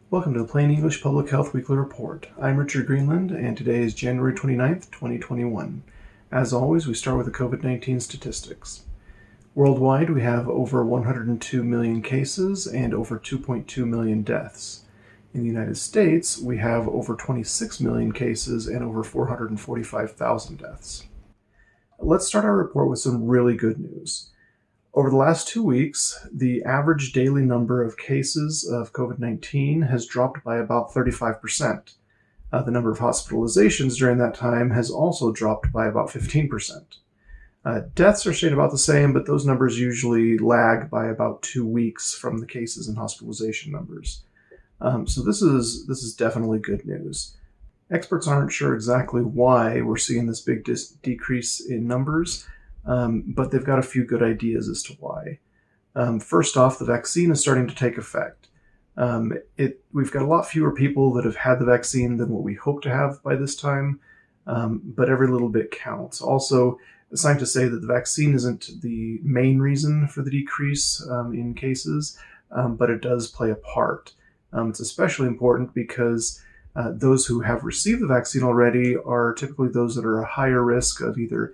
Welcome to the Plain English Public Health Weekly Report. I'm Richard Greenland, and today is January 29th, 2021. As always, we start with the COVID-19 statistics. Worldwide, we have over 102 million cases and over 2.2 million deaths. In the United States, we have over 26 million cases and over 445,000 deaths. Let's start our report with some really good news. Over the last 2 weeks, the average daily number of cases of COVID-19 has dropped by about 35%. The number of hospitalizations during that time has also dropped by about 15%. Deaths are staying about the same, but those numbers usually lag by about 2 weeks from the cases and hospitalization numbers. So this is definitely good news. Experts aren't sure exactly why we're seeing this big decrease in numbers, but they've got a few good ideas as to why. First off, the vaccine is starting to take effect. We've got a lot fewer people that have had the vaccine than what we hope to have by this time, but every little bit counts. Also, scientists say that the vaccine isn't the main reason for the decrease in cases, but it does play a part. It's especially important because those who have received the vaccine already are typically those that are a higher risk of either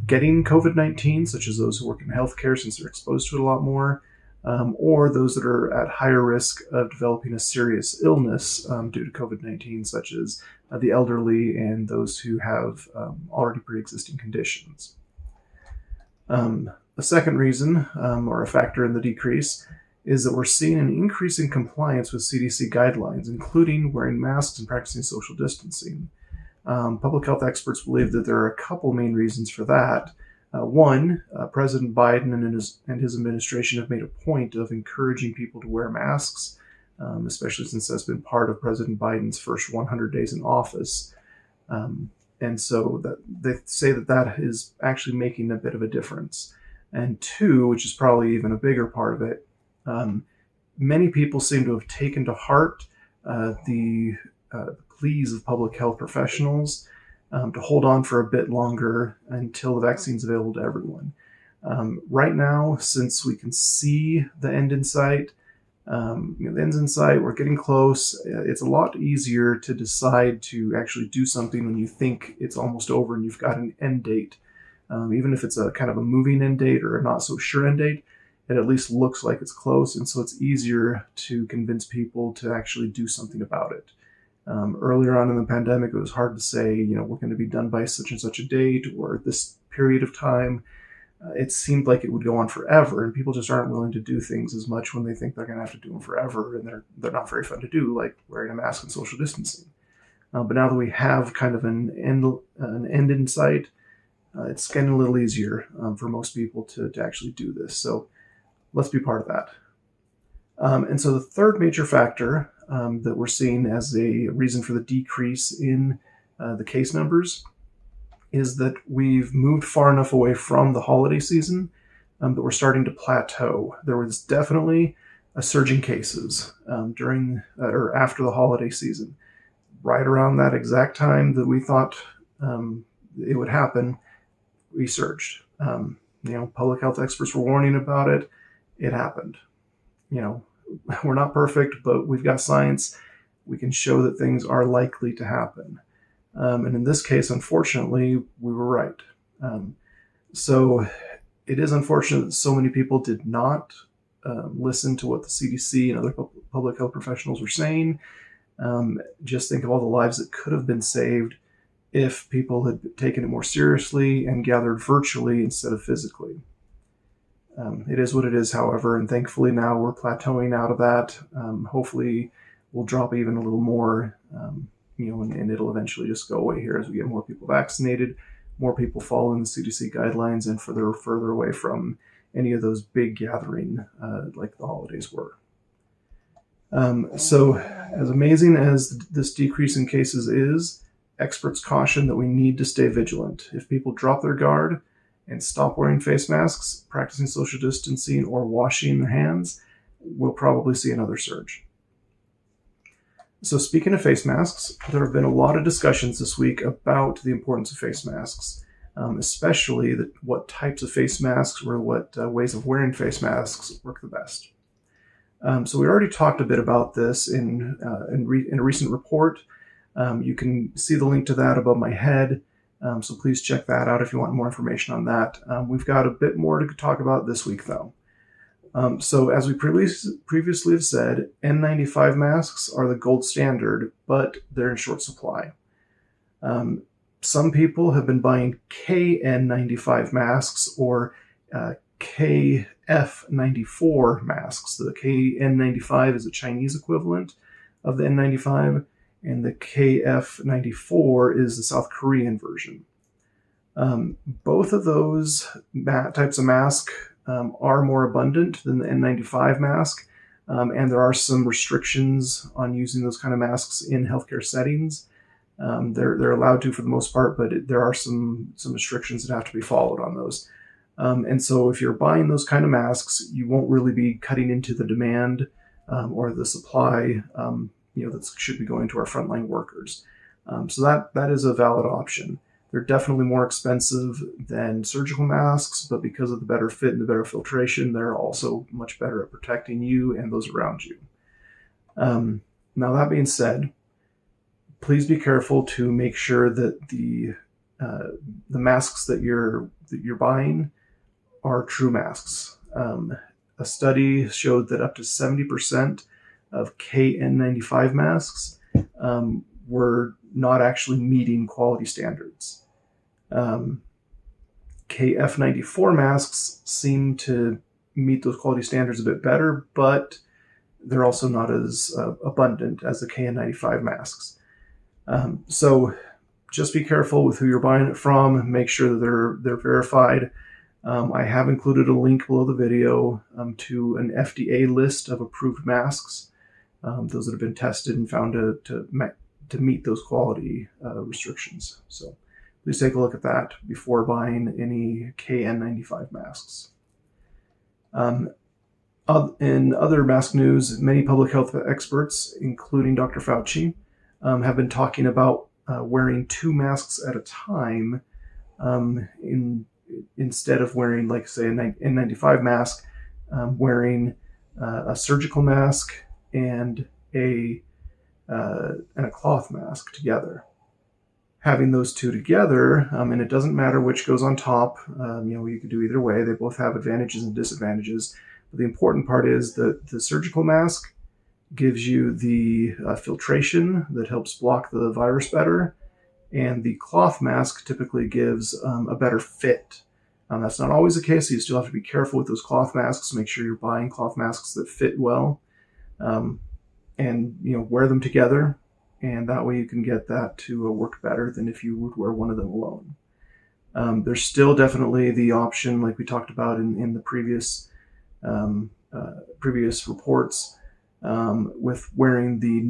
getting COVID-19, such as those who work in healthcare since they're exposed to it a lot more, or those that are at higher risk of developing a serious illness due to COVID-19, such as the elderly and those who have already pre-existing conditions. A second reason, or a factor in the decrease, is that we're seeing an increase in compliance with CDC guidelines, including wearing masks and practicing social distancing. Public health experts believe that there are a couple main reasons for that. One, President Biden and his administration have made a point of encouraging people to wear masks, especially since that's been part of President Biden's first 100 days in office. And so that they say that is actually making a bit of a difference. And two, which is probably even a bigger part of it, many people seem to have taken to heart the pleas of public health professionals to hold on for a bit longer until the vaccine is available to everyone. Right now, since we can see the end in sight, the end's in sight, we're getting close. It's a lot easier to decide to actually do something when you think it's almost over and you've got an end date. Even if it's a kind of a moving end date or a not so sure end date, it at least looks like it's close, and so it's easier to convince people to actually do something about it. Earlier on in the pandemic, it was hard to say, we're going to be done by such and such a date or this period of time. It seemed like it would go on forever, and people just aren't willing to do things as much when they think they're going to have to do them forever, and they're not very fun to do, like wearing a mask and social distancing. But now that we have kind of an end in sight, it's getting a little easier for most people to actually do this. So let's be part of that. And so the third major factor that we're seeing as a reason for the decrease in the case numbers is that we've moved far enough away from the holiday season that we're starting to plateau. There was definitely a surge in cases during or after the holiday season. Right around that exact time that we thought it would happen, we surged. Public health experts were warning about it. It happened. We're not perfect, but we've got science. We can show that things are likely to happen. And in this case, unfortunately, we were right. So it is unfortunate that so many people did not listen to what the CDC and other public health professionals were saying. Just think of all the lives that could have been saved if people had taken it more seriously and gathered virtually instead of physically. It is what it is, however, and thankfully now we're plateauing out of that. Hopefully we'll drop even a little more, and it'll eventually just go away here as we get more people vaccinated, more people following the CDC guidelines, and further away from any of those big gathering like the holidays were. So as amazing as this decrease in cases is, experts caution that we need to stay vigilant. If people drop their guard and stop wearing face masks, practicing social distancing, or washing their hands, we'll probably see another surge. So speaking of face masks, there have been a lot of discussions this week about the importance of face masks, especially what types of face masks or what ways of wearing face masks work the best. So we already talked a bit about this in a recent report. You can see the link to that above my head. So please check that out if you want more information on that. We've got a bit more to talk about this week, though. So as we previously have said, N95 masks are the gold standard, but they're in short supply. Some people have been buying KN95 masks or KF94 masks. The KN95 is a Chinese equivalent of the N95, and the KF94 is the South Korean version. Both of those types of mask are more abundant than the N95 mask, and there are some restrictions on using those kind of masks in healthcare settings. They're allowed to for the most part, but there are some restrictions that have to be followed on those. And so if you're buying those kind of masks, you won't really be cutting into the demand or the supply that should be going to our frontline workers. So that is a valid option. They're definitely more expensive than surgical masks, but because of the better fit and the better filtration, they're also much better at protecting you and those around you. Now, that being said, please be careful to make sure that the masks that you're buying are true masks. A study showed that up to 70% of KN95 masks were not actually meeting quality standards. KF94 masks seem to meet those quality standards a bit better, but they're also not as abundant as the KN95 masks. So just be careful with who you're buying it from. Make sure that they're verified. I have included a link below the video to an FDA list of approved masks, those that have been tested and found to meet those quality restrictions. So please take a look at that before buying any KN95 masks. In other mask news, many public health experts, including Dr. Fauci, have been talking about wearing 2 masks at a time instead of wearing, like, say, an N95 mask, wearing a surgical mask and a cloth mask together. Having those two together, and it doesn't matter which goes on top, you could do either way. They both have advantages and disadvantages. But the important part is that the surgical mask gives you the filtration that helps block the virus better, and the cloth mask typically gives a better fit. That's not always the case, so you still have to be careful with those cloth masks. Make sure you're buying cloth masks that fit well, and wear them together, and that way you can get that to work better than if you would wear one of them alone. There's still definitely the option, like we talked about in the previous reports, with wearing the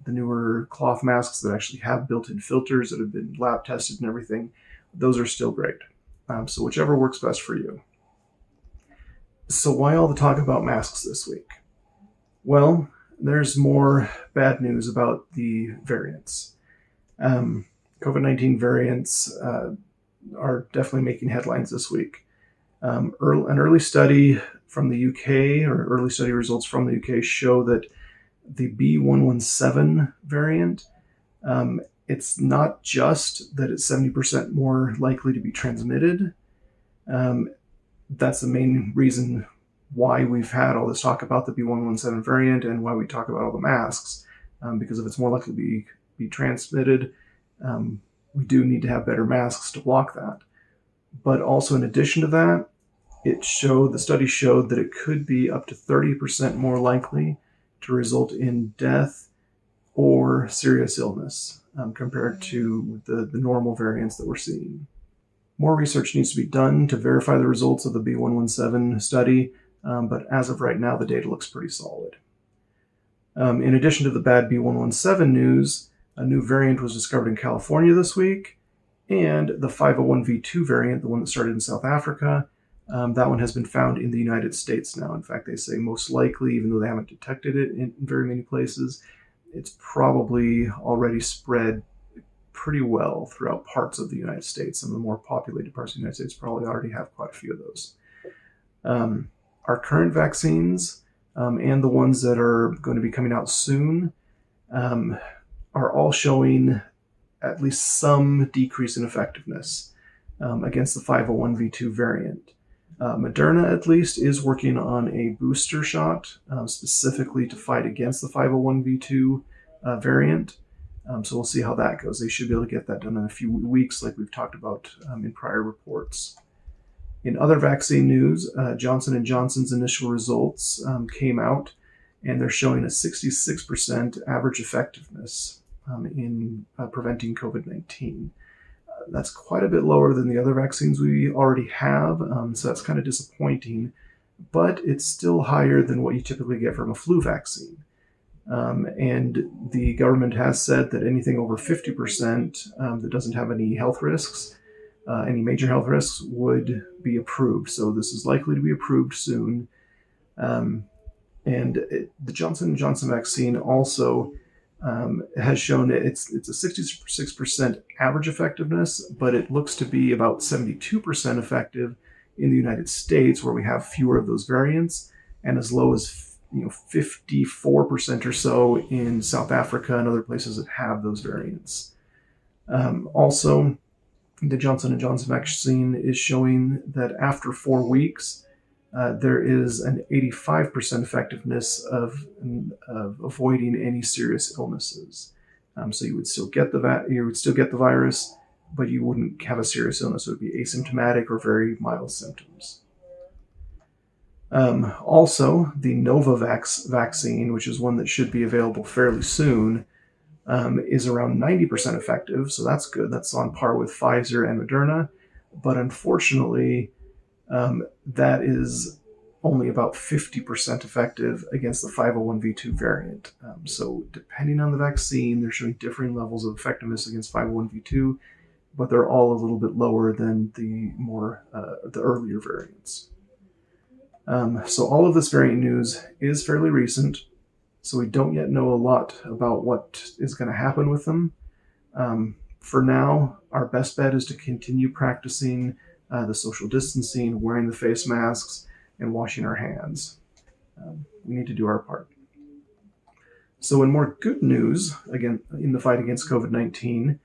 newer cloth masks that actually have built-in filters that have been lab tested and everything. Those are still great. So whichever works best for you. So why all the talk about masks this week? Well, there's more bad news about the variants. COVID-19 variants are definitely making headlines this week. An early study from the UK, or early study results from the UK, show that the B117 variant, it's not just that it's 70% more likely to be transmitted. That's the main reason why we've had all this talk about the B117 variant and why we talk about all the masks, because if it's more likely to be transmitted, we do need to have better masks to block that. But also, in addition to that, the study showed that it could be up to 30% more likely to result in death or serious illness compared to the normal variants that we're seeing. More research needs to be done to verify the results of the B117 study, but as of right now, the data looks pretty solid. In addition to the bad B117 news, a new variant was discovered in California this week, and the 501v2 variant, the one that started in South Africa, that one has been found in the United States now. In fact, they say most likely, even though they haven't detected it in very many places, it's probably already spread pretty well throughout parts of the United States. Some of the more populated parts of the United States probably already have quite a few of those. Our current vaccines and the ones that are going to be coming out soon are all showing at least some decrease in effectiveness against the 501v2 variant. Moderna, at least, is working on a booster shot specifically to fight against the 501v2 variant. So we'll see how that goes. They should be able to get that done in a few weeks, like we've talked about in prior reports. In other vaccine news, Johnson & Johnson's initial results came out, and they're showing a 66% average effectiveness in preventing COVID-19. That's quite a bit lower than the other vaccines we already have, so that's kind of disappointing, but it's still higher than what you typically get from a flu vaccine. And the government has said that anything over 50% that doesn't have any health risks, any major health risks, would be approved. So this is likely to be approved soon. The Johnson & Johnson vaccine also has shown that it's a 66% average effectiveness, but it looks to be about 72% effective in the United States, where we have fewer of those variants, and as low as 54% or so in South Africa and other places that have those variants. Also, the Johnson & Johnson vaccine is showing that after 4 weeks, there is an 85% effectiveness of avoiding any serious illnesses. So you would still get the virus, but you wouldn't have a serious illness. It would be asymptomatic or very mild symptoms. Also, the Novavax vaccine, which is one that should be available fairly soon, is around 90% effective. So that's good. That's on par with Pfizer and Moderna. But unfortunately, that is only about 50% effective against the 501v2 variant. So depending on the vaccine, they're showing differing levels of effectiveness against 501v2, but they're all a little bit lower than the earlier variants. So all of this variant news is fairly recent, so we don't yet know a lot about what is going to happen with them. For now, our best bet is to continue practicing the social distancing, wearing the face masks, and washing our hands. We need to do our part. So in more good news, again, in the fight against COVID-19,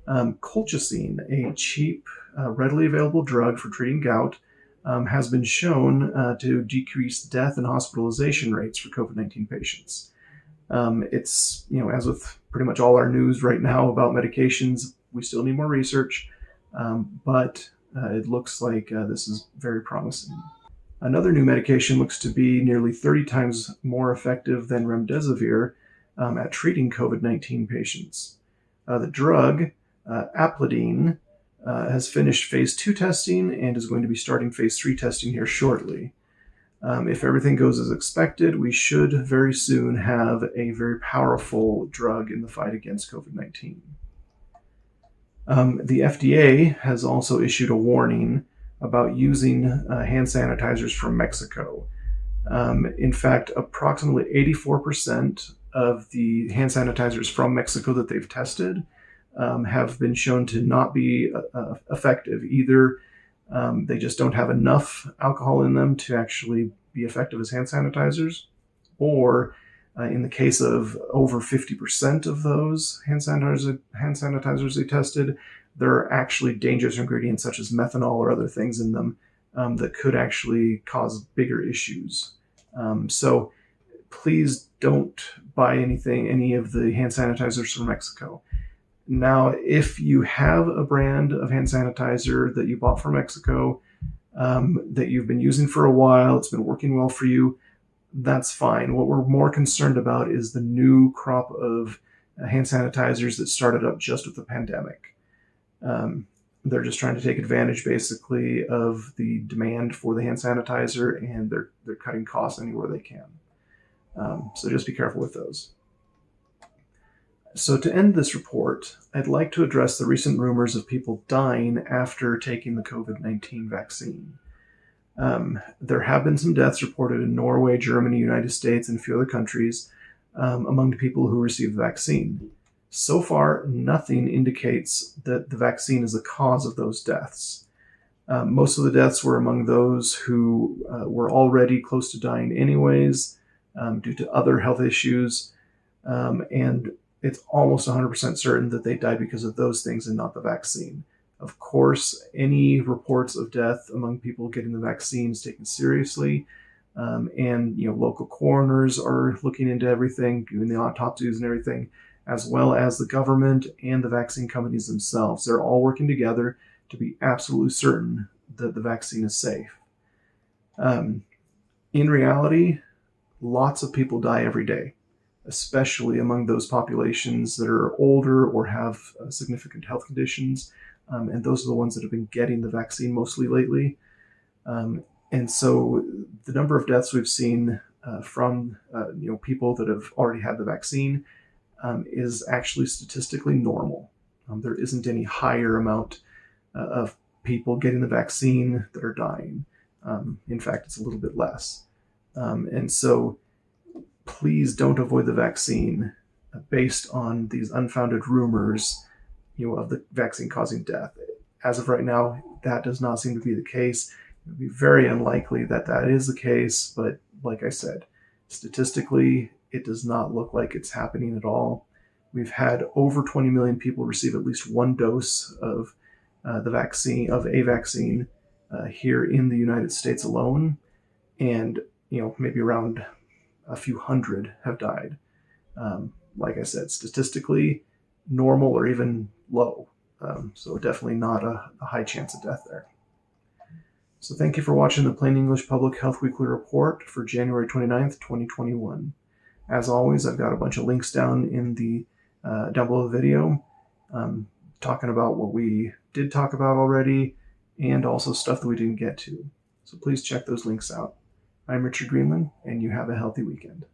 Colchicine, a cheap, readily available drug for treating gout, has been shown to decrease death and hospitalization rates for COVID-19 patients. It's, as with pretty much all our news right now about medications, we still need more research, but it looks like this is very promising. Another new medication looks to be nearly 30 times more effective than remdesivir at treating COVID-19 patients. The drug, Aplidin, has finished phase 2 testing and is going to be starting phase 3 testing here shortly. If everything goes as expected, we should very soon have a very powerful drug in the fight against COVID-19. The FDA has also issued a warning about using hand sanitizers from Mexico. In fact, approximately 84% of the hand sanitizers from Mexico that they've tested have been shown to not be effective. Either they just don't have enough alcohol in them to actually be effective as hand sanitizers, or in the case of over 50% of those hand sanitizers they tested, there are actually dangerous ingredients such as methanol or other things in them that could actually cause bigger issues. So please don't buy any of the hand sanitizers from Mexico. Now, if you have a brand of hand sanitizer that you bought from Mexico that you've been using for a while, it's been working well for you, that's fine. What we're more concerned about is the new crop of hand sanitizers that started up just with the pandemic. They're just trying to take advantage, basically, of the demand for the hand sanitizer, and they're cutting costs anywhere they can. So just be careful with those. So to end this report, I'd like to address the recent rumors of people dying after taking the COVID-19 vaccine. There have been some deaths reported in Norway, Germany, United States, and a few other countries among the people who received the vaccine. So far, nothing indicates that the vaccine is the cause of those deaths. Most of the deaths were among those who were already close to dying anyways, due to other health issues, and it's almost 100% certain that they died because of those things and not the vaccine. Of course, any reports of death among people getting the vaccine is taken seriously, and local coroners are looking into everything, doing the autopsies and everything, as well as the government and the vaccine companies themselves. They're all working together to be absolutely certain that the vaccine is safe. In reality, lots of people die every day, especially among those populations that are older or have significant health conditions. And those are the ones that have been getting the vaccine mostly lately. And so the number of deaths we've seen from people that have already had the vaccine is actually statistically normal. There isn't any higher amount of people getting the vaccine that are dying. In fact, it's a little bit less. And so please don't avoid the vaccine based on these unfounded rumors, of the vaccine causing death. As of right now, that does not seem to be the case. It would be very unlikely that that is the case, but like I said, statistically, it does not look like it's happening at all. We've had over 20 million people receive at least one dose of a vaccine here in the United States alone, and maybe around a few hundred have died. Like I said, statistically normal or even low, so definitely not a high chance of death there. So thank you for watching the Plain English Public Health Weekly Report for January 29th, 2021. As always, I've got a bunch of links down in the down below the video, talking about what we did talk about already, and also stuff that we didn't get to. So please check those links out. I'm Richard Greenland, and you have a healthy weekend.